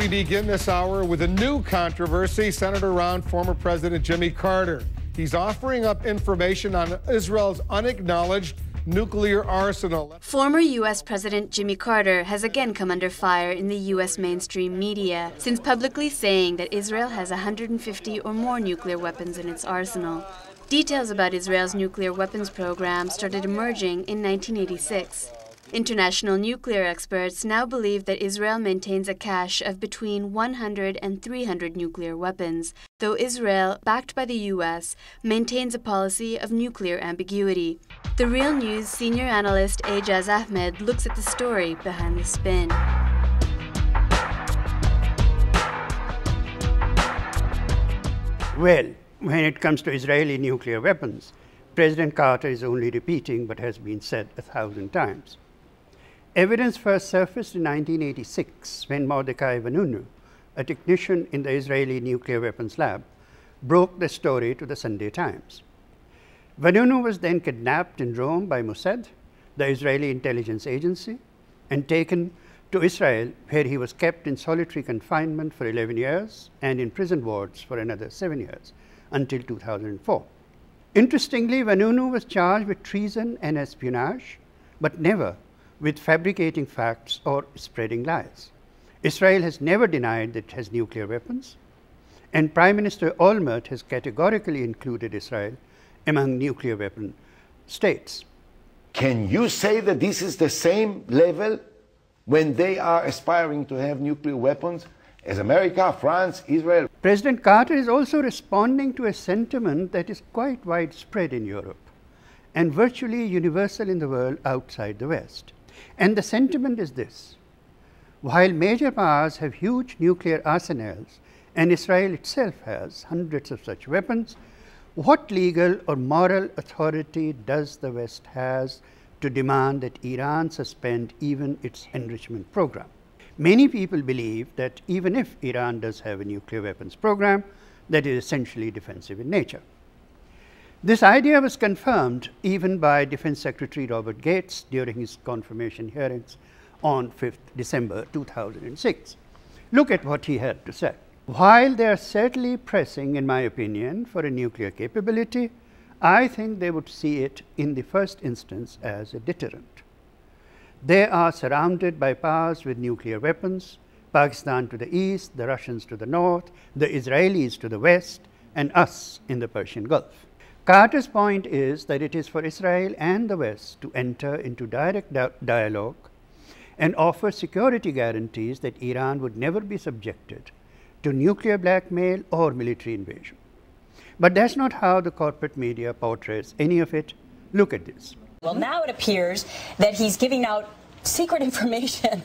We begin this hour with a new controversy centered around former President Jimmy Carter. He's offering up information on Israel's unacknowledged nuclear arsenal. Former U.S. President Jimmy Carter has again come under fire in the U.S. mainstream media since publicly saying that Israel has 150 or more nuclear weapons in its arsenal. Details about Israel's nuclear weapons program started emerging in 1986. International nuclear experts now believe that Israel maintains a cache of between 100 and 300 nuclear weapons, though Israel, backed by the U.S., maintains a policy of nuclear ambiguity. The Real News senior analyst Aijaz Ahmad looks at the story behind the spin. Well, when it comes to Israeli nuclear weapons, President Carter is only repeating what has been said 1,000 times. Evidence first surfaced in 1986 when Mordecai Vanunu, a technician in the Israeli nuclear weapons lab, broke the story to the Sunday Times. Vanunu was then kidnapped in Rome by Mossad, the Israeli intelligence agency, and taken to Israel, where he was kept in solitary confinement for 11 years and in prison wards for another 7 years, until 2004. Interestingly, Vanunu was charged with treason and espionage, but never with fabricating facts or spreading lies. Israel has never denied that it has nuclear weapons, and Prime Minister Olmert has categorically included Israel among nuclear weapon states. Can you say that this is the same level when they are aspiring to have nuclear weapons as America, France, Israel? President Carter is also responding to a sentiment that is quite widespread in Europe and virtually universal in the world outside the West. And the sentiment is this: while major powers have huge nuclear arsenals, and Israel itself has hundreds of such weapons, what legal or moral authority does the West has to demand that Iran suspend even its enrichment program? Many people believe that even if Iran does have a nuclear weapons program, that is essentially defensive in nature. This idea was confirmed even by Defense Secretary Robert Gates during his confirmation hearings on 5th December 2006. Look at what he had to say. While they are certainly pressing, in my opinion, for a nuclear capability, I think they would see it in the first instance as a deterrent. They are surrounded by powers with nuclear weapons: Pakistan to the east, the Russians to the north, the Israelis to the west, and us in the Persian Gulf. Carter's point is that it is for Israel and the West to enter into direct dialogue and offer security guarantees that Iran would never be subjected to nuclear blackmail or military invasion. But that's not how the corporate media portrays any of it. Look at this. Well, now it appears that he's giving out secret information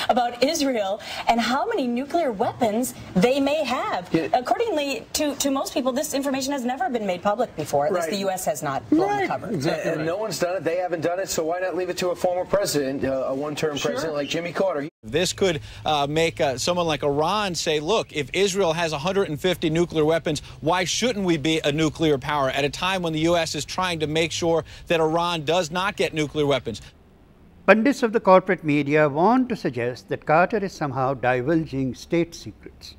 about Israel and how many nuclear weapons they may have. Yeah. Accordingly to most people, this information has never been made public before. At least the U.S. has not covered. Exactly. And no one's done it. They haven't done it. So why not leave it to a former president, a one-term president like Jimmy Carter? This could make someone like Iran say, look, if Israel has 150 nuclear weapons, why shouldn't we be a nuclear power at a time when the U.S. is trying to make sure that Iran does not get nuclear weapons? Pundits of the corporate media want to suggest that Carter is somehow divulging state secrets,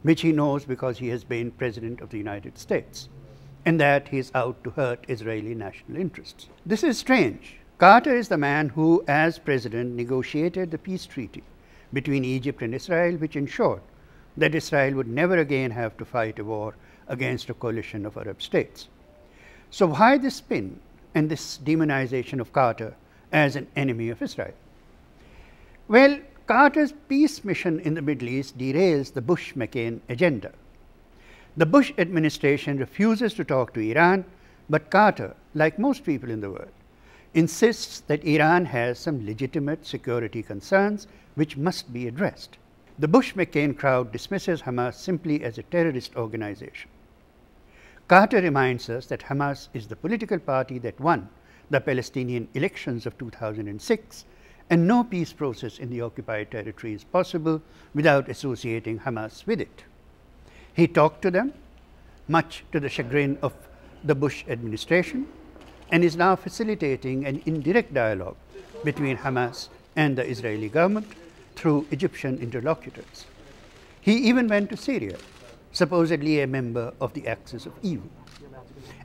which he knows because he has been President of the United States, and that he is out to hurt Israeli national interests. This is strange. Carter is the man who, as president, negotiated the peace treaty between Egypt and Israel, which ensured that Israel would never again have to fight a war against a coalition of Arab states. So why this spin and this demonization of Carter as an enemy of Israel? Well, Carter's peace mission in the Middle East derails the Bush-McCain agenda. The Bush administration refuses to talk to Iran, but Carter, like most people in the world, insists that Iran has some legitimate security concerns which must be addressed. The Bush-McCain crowd dismisses Hamas simply as a terrorist organization. Carter reminds us that Hamas is the political party that won the Palestinian elections of 2006, and no peace process in the occupied territory is possible without associating Hamas with it. He talked to them, much to the chagrin of the Bush administration, and is now facilitating an indirect dialogue between Hamas and the Israeli government through Egyptian interlocutors. He even went to Syria, supposedly a member of the Axis of Evil,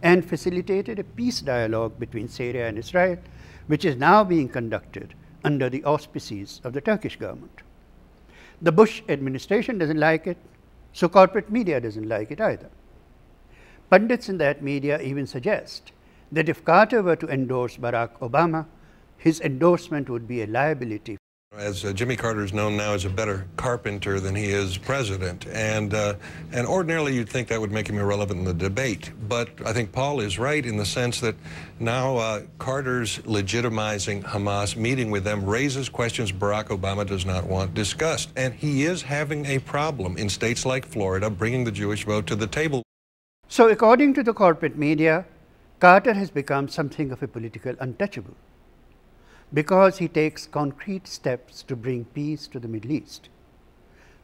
and facilitated a peace dialogue between Syria and Israel, which is now being conducted under the auspices of the Turkish government. The Bush administration doesn't like it, so corporate media doesn't like it either. Pundits in that media even suggest that if Carter were to endorse Barack Obama, his endorsement would be a liability. As Jimmy Carter is known now as a better carpenter than he is president, and ordinarily you'd think that would make him irrelevant in the debate. But I think Paul is right in the sense that now Carter's legitimizing Hamas, meeting with them, raises questions Barack Obama does not want discussed. And he is having a problem in states like Florida bringing the Jewish vote to the table. So according to the corporate media, Carter has become something of a political untouchable, because he takes concrete steps to bring peace to the Middle East.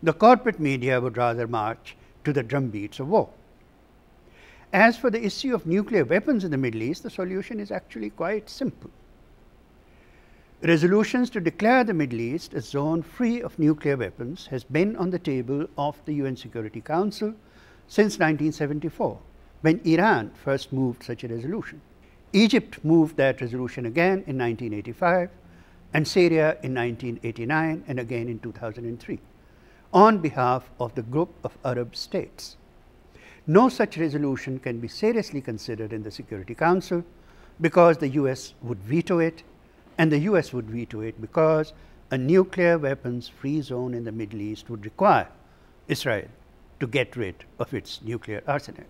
The corporate media would rather march to the drumbeats of war. As for the issue of nuclear weapons in the Middle East, the solution is actually quite simple. Resolutions to declare the Middle East a zone free of nuclear weapons has been on the table of the UN Security Council since 1974, when Iran first moved such a resolution. Egypt moved that resolution again in 1985, and Syria in 1989, and again in 2003, on behalf of the group of Arab states. No such resolution can be seriously considered in the Security Council because the US would veto it, and the US would veto it because a nuclear weapons-free zone in the Middle East would require Israel to get rid of its nuclear arsenal.